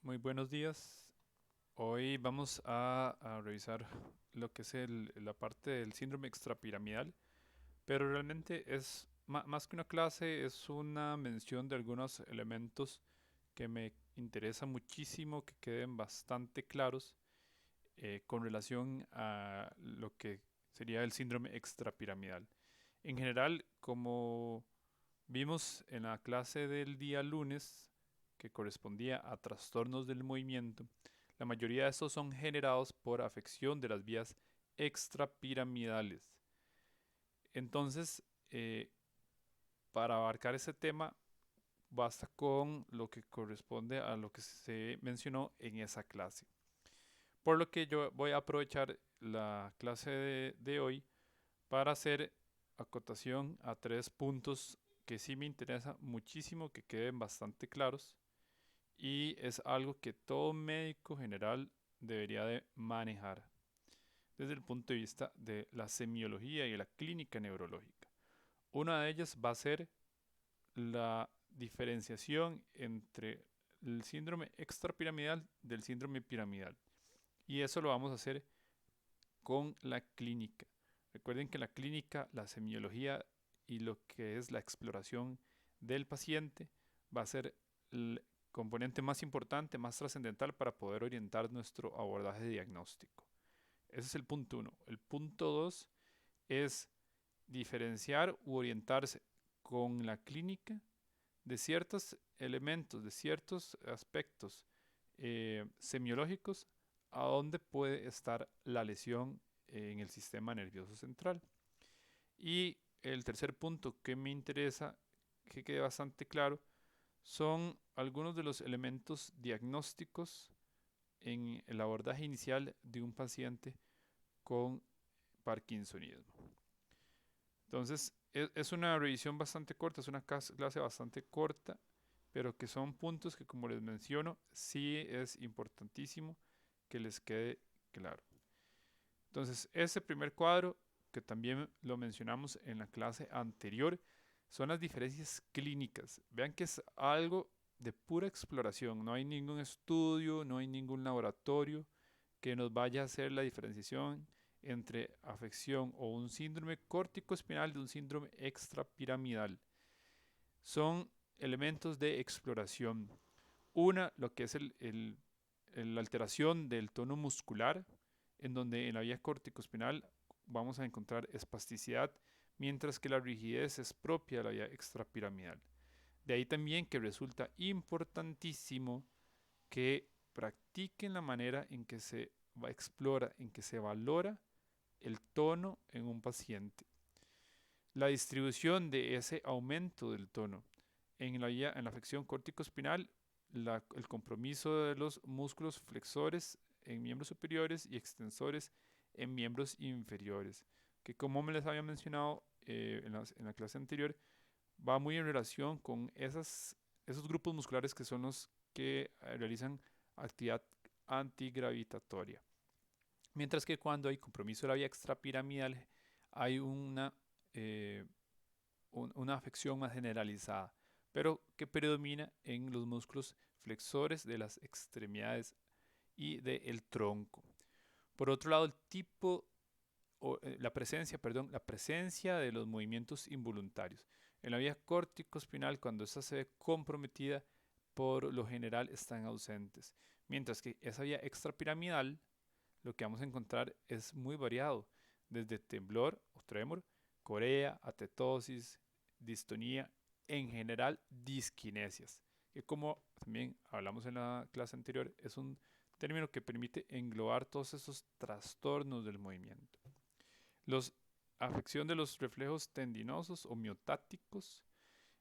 Muy buenos días. Hoy vamos a revisar lo que es la parte del síndrome extrapiramidal, pero realmente es más que una clase, es una mención de algunos elementos que me interesa muchísimo que queden bastante claros con relación a lo que sería el síndrome extrapiramidal. En general, como vimos en la clase del día lunes, que correspondía a trastornos del movimiento, la mayoría de estos son generados por afección de las vías extrapiramidales. Entonces, para abarcar ese tema, basta con lo que corresponde a lo que se mencionó en esa clase. Por lo que yo voy a aprovechar la clase de hoy para hacer acotación a tres puntos que sí me interesa muchísimo que queden bastante claros y es algo que todo médico general debería de manejar desde el punto de vista de la semiología y la clínica neurológica. Una de ellas va a ser la diferenciación entre el síndrome extrapiramidal del síndrome piramidal. Y eso lo vamos a hacer con la clínica. Recuerden que la clínica, la semiología y lo que es la exploración del paciente va a ser el componente más importante, más trascendental para poder orientar nuestro abordaje diagnóstico. Ese es el punto uno. El punto dos es diferenciar u orientarse con la clínica de ciertos elementos, de ciertos aspectos semiológicos a dónde puede estar la lesión en el sistema nervioso central. Y el tercer punto que me interesa que quede bastante claro son algunos de los elementos diagnósticos en el abordaje inicial de un paciente con parkinsonismo. Entonces, es una revisión bastante corta, es una clase bastante corta, pero que son puntos que, como les menciono, sí es importantísimo que les quede claro. Entonces, ese primer cuadro, que también lo mencionamos en la clase anterior, son las diferencias clínicas. Vean que es algo de pura exploración, no hay ningún estudio, no hay ningún laboratorio que nos vaya a hacer la diferenciación entre afección o un síndrome córtico-espinal de un síndrome extrapiramidal. Son elementos de exploración. Una, lo que es la alteración del tono muscular, en donde en la vía corticoespinal vamos a encontrar espasticidad, mientras que la rigidez es propia de la vía extrapiramidal. De ahí también que resulta importantísimo que practiquen la manera en que se explora, en que se valora el tono en un paciente. La distribución de ese aumento del tono en la afección corticoespinal, el compromiso de los músculos flexores en miembros superiores y extensores en miembros inferiores, que como me les había mencionado en la clase anterior, va muy en relación con esos grupos musculares que son los que realizan actividad antigravitatoria. Mientras que cuando hay compromiso de la vía extrapiramidal hay eh, una afección más generalizada, pero que predomina en los músculos flexores de las extremidades y del tronco. Por otro lado, el tipo la presencia de los movimientos involuntarios. En la vía córtico-espinal, cuando esta se ve comprometida, por lo general están ausentes. Mientras que esa vía extrapiramidal, lo que vamos a encontrar es muy variado, desde temblor o tremor, corea, atetosis, distonía, en general disquinesias, que como también hablamos en la clase anterior, es un término que permite englobar todos esos trastornos del movimiento. La afección de los reflejos tendinosos o miotáticos.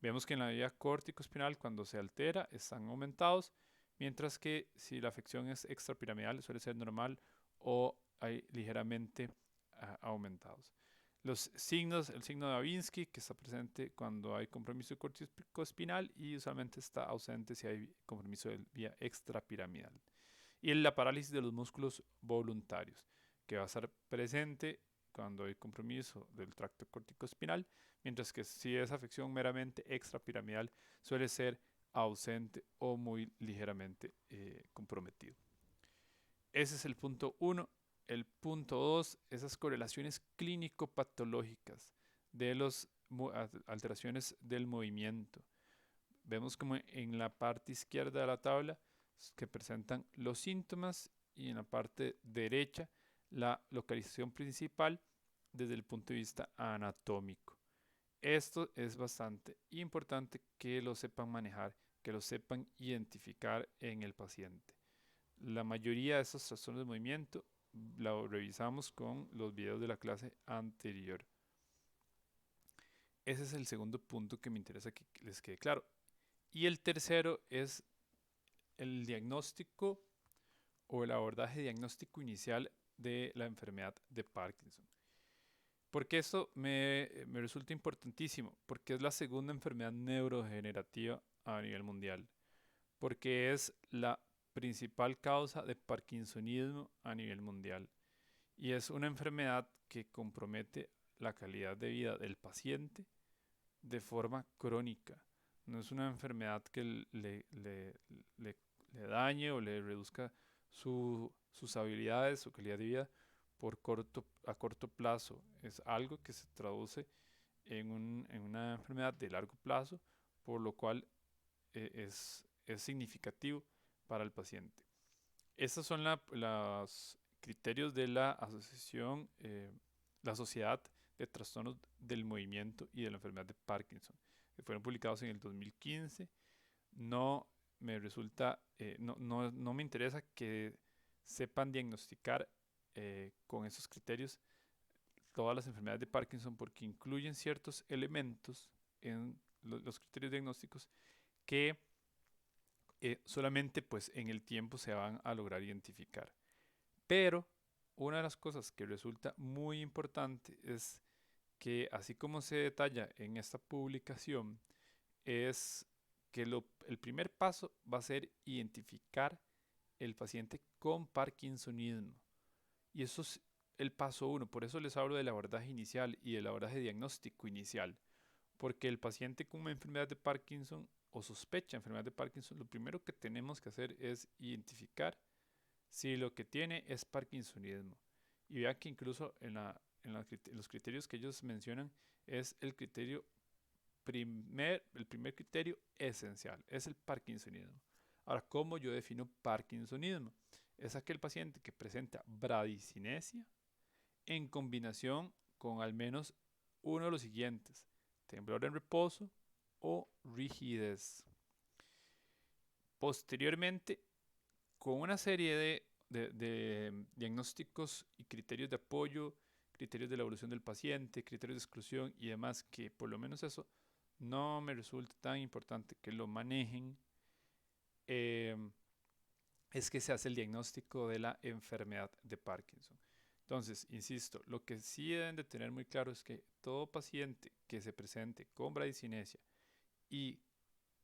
Vemos que en la vía córtico-espinal cuando se altera están aumentados, mientras que si la afección es extrapiramidal suele ser normal o hay ligeramente aumentados. Los signos, el signo de Babinski, que está presente cuando hay compromiso corticoespinal y usualmente está ausente si hay compromiso de vía extrapiramidal. Y la parálisis de los músculos voluntarios, que va a estar presente cuando hay compromiso del tracto corticoespinal, mientras que si es afección meramente extrapiramidal suele ser ausente o muy ligeramente comprometido. Ese es el punto 1. El punto 2, esas correlaciones clínico-patológicas de las alteraciones del movimiento. Vemos como en la parte izquierda de la tabla que presentan los síntomas y en la parte derecha la localización principal desde el punto de vista anatómico. Esto es bastante importante que lo sepan manejar, que lo sepan identificar en el paciente. La mayoría de estos trastornos de movimiento lo revisamos con los videos de la clase anterior. Ese es el segundo punto que me interesa que les quede claro. Y el tercero es el diagnóstico o el abordaje diagnóstico inicial de la enfermedad de Parkinson. Porque esto me resulta importantísimo, porque es la segunda enfermedad neurodegenerativa a nivel mundial, porque es la principal causa de parkinsonismo a nivel mundial y es una enfermedad que compromete la calidad de vida del paciente de forma crónica. No es una enfermedad que le dañe o le reduzca sus habilidades, su calidad de vida a corto plazo. Es algo que se traduce en una enfermedad de largo plazo, por lo cual es significativo para el paciente. Estos son los criterios de la asociación, la Sociedad de Trastornos del Movimiento y de la Enfermedad de Parkinson, que fueron publicados en el 2015. No me resulta, no me interesa que sepan diagnosticar con esos criterios todas las enfermedades de Parkinson porque incluyen ciertos elementos en los criterios diagnósticos que solamente pues en el tiempo se van a lograr identificar. Pero una de las cosas que resulta muy importante es que así como se detalla en esta publicación, es que el primer paso va a ser identificar el paciente con parkinsonismo. Y eso es el paso 1. Por eso les hablo del abordaje inicial y del abordaje diagnóstico inicial. Porque el paciente con una enfermedad de Parkinson o sospecha enfermedad de Parkinson, lo primero que tenemos que hacer es identificar si lo que tiene es parkinsonismo. Y vea que incluso en los criterios que ellos mencionan es el primer criterio esencial, es el parkinsonismo. Ahora, ¿cómo yo defino parkinsonismo? Es aquel paciente que presenta bradicinesia en combinación con al menos uno de los siguientes: temblor en reposo o rigidez. Posteriormente, con una serie de diagnósticos y criterios de apoyo, criterios de la evolución del paciente, criterios de exclusión y demás, que por lo menos eso no me resulta tan importante que lo manejen, es que se hace el diagnóstico de la enfermedad de Parkinson. Entonces, insisto, lo que sí deben de tener muy claro es que todo paciente que se presente con bradicinesia y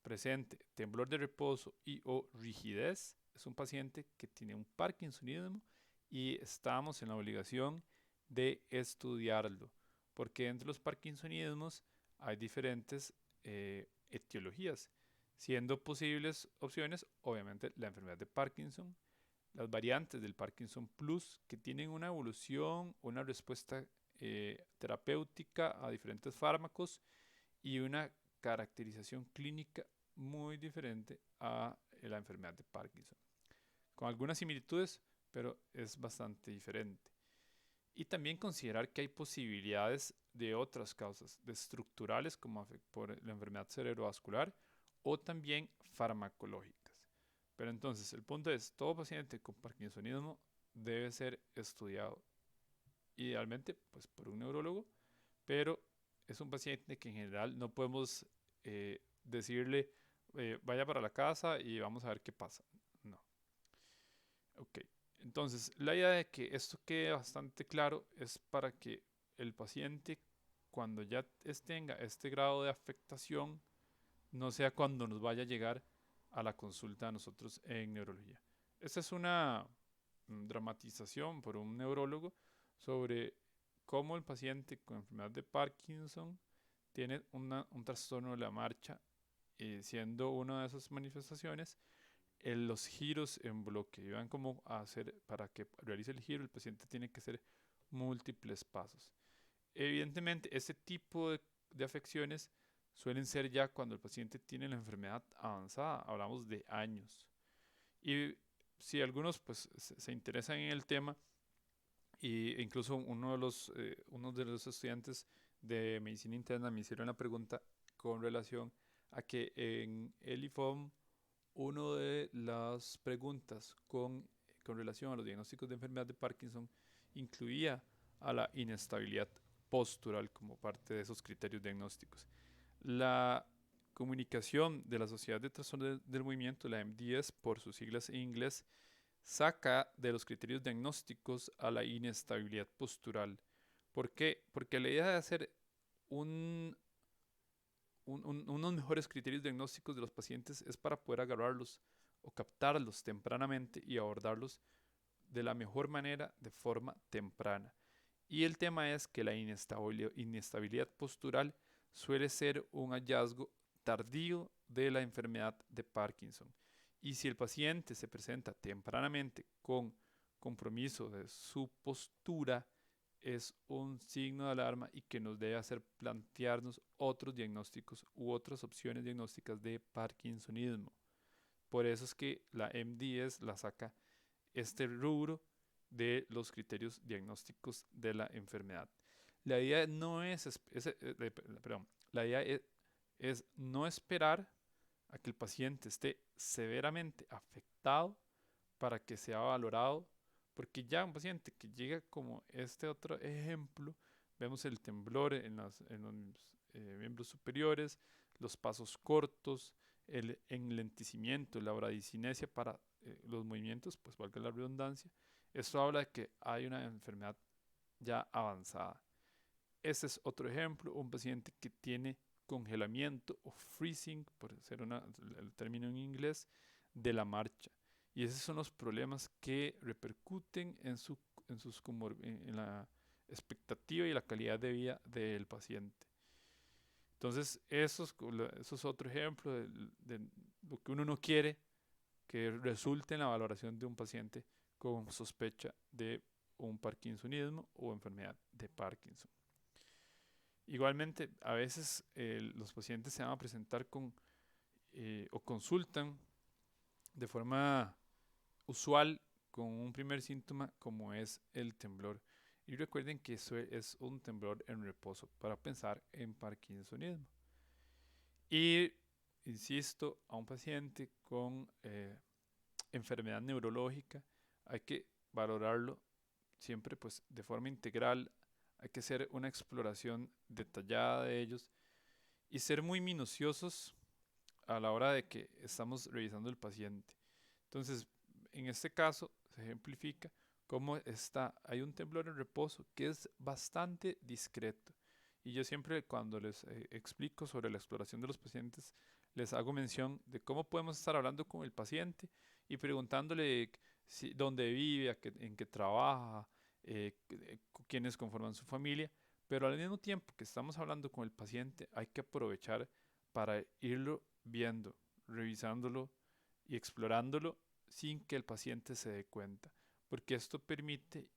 presente temblor de reposo y o rigidez es un paciente que tiene un parkinsonismo y estamos en la obligación de estudiarlo, porque entre los parkinsonismos hay diferentes etiologías, siendo posibles opciones, obviamente, la enfermedad de Parkinson, las variantes del Parkinson Plus, que tienen una evolución, una respuesta terapéutica a diferentes fármacos y una caracterización clínica muy diferente a la enfermedad de Parkinson, con algunas similitudes, pero es bastante diferente. Y también considerar que hay posibilidades de otras causas, de estructurales como por la enfermedad cerebrovascular o también farmacológicas. Pero entonces el punto es, todo paciente con parkinsonismo debe ser estudiado, idealmente pues por un neurólogo, pero es un paciente que en general no podemos decirle vaya para la casa y vamos a ver qué pasa. No. Ok. Entonces, la idea de que esto quede bastante claro es para que el paciente, cuando ya tenga este grado de afectación, no sea cuando nos vaya a llegar a la consulta a nosotros en neurología. Esta es una dramatización por un neurólogo sobre cómo el paciente con enfermedad de Parkinson tiene un trastorno de la marcha siendo una de esas manifestaciones los giros en bloque. Y vean cómo hacer, para que realice el giro, el paciente tiene que hacer múltiples pasos. Evidentemente, este tipo de afecciones suelen ser ya cuando el paciente tiene la enfermedad avanzada, hablamos de años. Y si algunos pues se interesan en el tema, e incluso uno de los estudiantes de medicina interna me hicieron la pregunta con relación a que en el IFOM una de las preguntas con relación a los diagnósticos de enfermedad de Parkinson incluía a la inestabilidad postural como parte de esos criterios diagnósticos. La comunicación de la Sociedad de Trastornos del Movimiento, la MDS por sus siglas en inglés, saca de los criterios diagnósticos a la inestabilidad postural. ¿Por qué? Porque la idea de hacer un, unos mejores criterios diagnósticos de los pacientes es para poder agarrarlos o captarlos tempranamente y abordarlos de la mejor manera de forma temprana. Y el tema es que la inestabilidad postural suele ser un hallazgo tardío de la enfermedad de Parkinson. Y si el paciente se presenta tempranamente con compromiso de su postura, es un signo de alarma y que nos debe hacer plantearnos otros diagnósticos u otras opciones diagnósticas de Parkinsonismo. Por eso es que la MDS la saca este rubro de los criterios diagnósticos de la enfermedad. La idea no perdón, la idea es no esperar a que el paciente esté severamente afectado para que sea valorado, porque ya un paciente que llega como este otro ejemplo, vemos el temblor en los miembros superiores, los pasos cortos, el enlentecimiento, la bradicinesia para los movimientos, pues valga la redundancia. Esto habla de que hay una enfermedad ya avanzada. Este es otro ejemplo, un paciente que tiene congelamiento o freezing, por ser el término en inglés, de la marcha. Y esos son los problemas que repercuten en la expectativa y la calidad de vida del paciente. Entonces, eso es otro ejemplo de lo que uno no quiere que resulte en la valoración de un paciente con sospecha de un parkinsonismo o enfermedad de Parkinson. Igualmente, a veces los pacientes se van a presentar o consultan de forma usual con un primer síntoma como es el temblor. Y recuerden que eso es un temblor en reposo para pensar en parkinsonismo. Y insisto, a un paciente con enfermedad neurológica hay que valorarlo siempre pues de forma integral, hay que hacer una exploración detallada de ellos y ser muy minuciosos a la hora de que estamos revisando el paciente. Entonces, en este caso se ejemplifica cómo hay un temblor en reposo que es bastante discreto. Y yo siempre cuando les explico sobre la exploración de los pacientes, les hago mención de cómo podemos estar hablando con el paciente y preguntándole dónde vive, en qué trabaja, quiénes conforman su familia, pero al mismo tiempo que estamos hablando con el paciente hay que aprovechar para irlo viendo, revisándolo y explorándolo sin que el paciente se dé cuenta, porque esto permite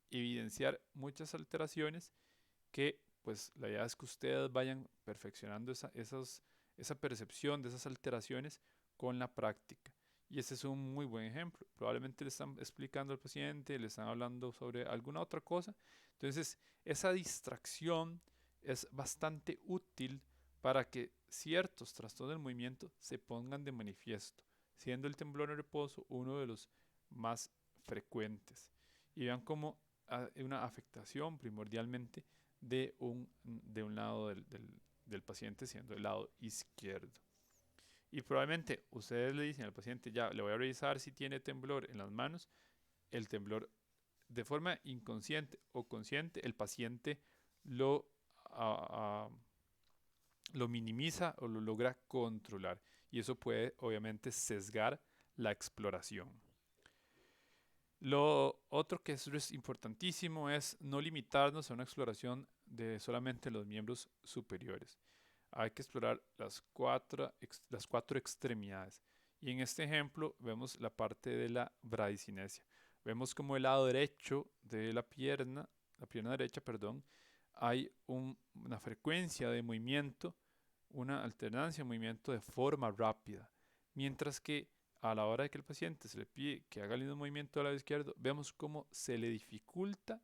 evidenciar muchas alteraciones que pues la idea es que ustedes vayan perfeccionando esa percepción de esas alteraciones con la práctica. Y ese es un muy buen ejemplo. Probablemente le están explicando al paciente, le están hablando sobre alguna otra cosa. Entonces, esa distracción es bastante útil para que ciertos trastornos del movimiento se pongan de manifiesto, siendo el temblor en reposo uno de los más frecuentes. Y vean cómo hay una afectación primordialmente de un lado del paciente, siendo el lado izquierdo. Y probablemente ustedes le dicen al paciente, ya le voy a revisar si tiene temblor en las manos. El temblor, de forma inconsciente o consciente, el paciente lo, a- a- lo minimiza o lo logra controlar. Y eso puede obviamente sesgar la exploración. Lo otro que es importantísimo es no limitarnos a una exploración de solamente los miembros superiores. hay que explorar las cuatro extremidades. Y en este ejemplo vemos la parte de la bradicinesia. Vemos como el lado derecho de la pierna derecha, perdón, hay una frecuencia de movimiento, una alternancia de movimiento de forma rápida. Mientras que a la hora de que el paciente se le pide que haga el mismo movimiento del lado izquierdo, vemos cómo se le dificulta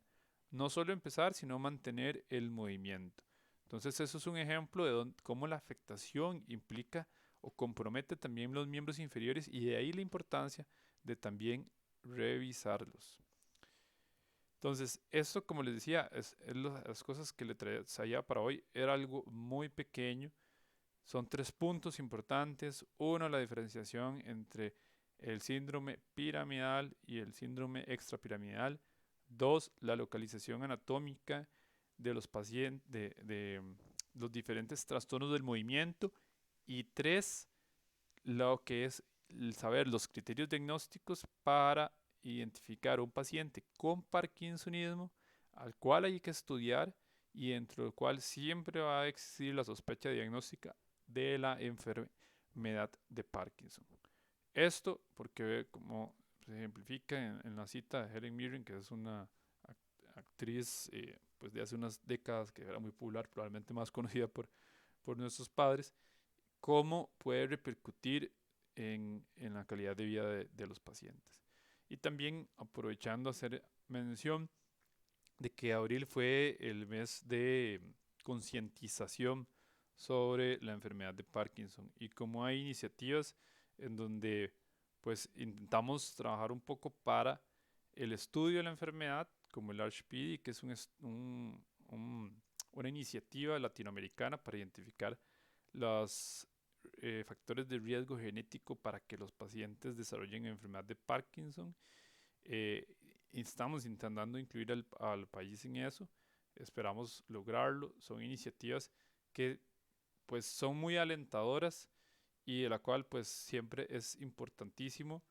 no solo empezar, sino mantener el movimiento. Entonces eso es un ejemplo de cómo la afectación implica o compromete también los miembros inferiores y de ahí la importancia de también revisarlos. Entonces, esto, como les decía, las cosas que le traía para hoy. Era algo muy pequeño. Son 3 puntos importantes. Uno, la diferenciación entre el síndrome piramidal y el síndrome extrapiramidal. Dos, la localización anatómica de los pacientes, los diferentes trastornos del movimiento. Y tres, lo que es saber los criterios diagnósticos para identificar un paciente con parkinsonismo al cual hay que estudiar y dentro del cual siempre va a existir la sospecha diagnóstica de la enfermedad de Parkinson. Esto porque, como se ejemplifica en la cita de Helen Mirren, que es una actriz pues de hace unas décadas que era muy popular, probablemente más conocida por nuestros padres, cómo puede repercutir en la calidad de vida de los pacientes. Y también aprovechando hacer mención de que abril fue el mes de concientización sobre la enfermedad de Parkinson y como hay iniciativas en donde pues intentamos trabajar un poco para el estudio de la enfermedad, como el ARCH-PD, que es una iniciativa latinoamericana para identificar los factores de riesgo genético para que los pacientes desarrollen enfermedad de Parkinson. Eh, Estamos intentando incluir al país en eso, esperamos lograrlo. Son iniciativas que pues son muy alentadoras y de la cual pues siempre es importantísimo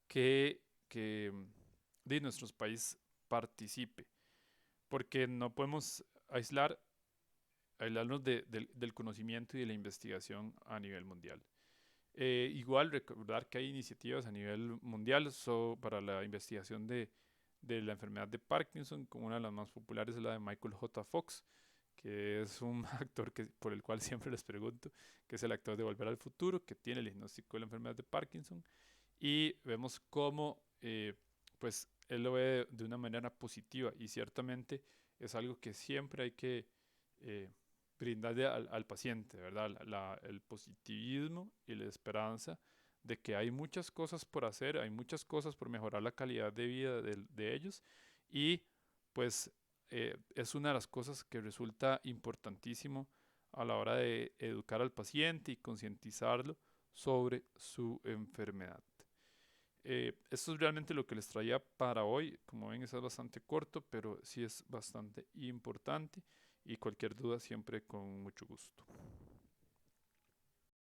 que de nuestro país participe, porque no podemos aislarnos del conocimiento y de la investigación a nivel mundial. Igual recordar que hay iniciativas a nivel mundial para la investigación de la enfermedad de Parkinson, como una de las más populares es la de Michael J. Fox, que es un actor por el cual siempre les pregunto, que es el actor de Volver al Futuro, que tiene el diagnóstico de la enfermedad de Parkinson, y vemos cómo pues él lo ve de una manera positiva y ciertamente es algo que siempre hay que eh, brindarle al paciente, ¿verdad? El positivismo y la esperanza de que hay muchas cosas por hacer, hay muchas cosas por mejorar la calidad de vida de ellos y pues es una de las cosas que resulta importantísimo a la hora de educar al paciente y concientizarlo sobre su enfermedad. Esto es realmente lo que les traía para hoy. Como ven, es bastante corto, pero sí es bastante importante y cualquier duda siempre con mucho gusto.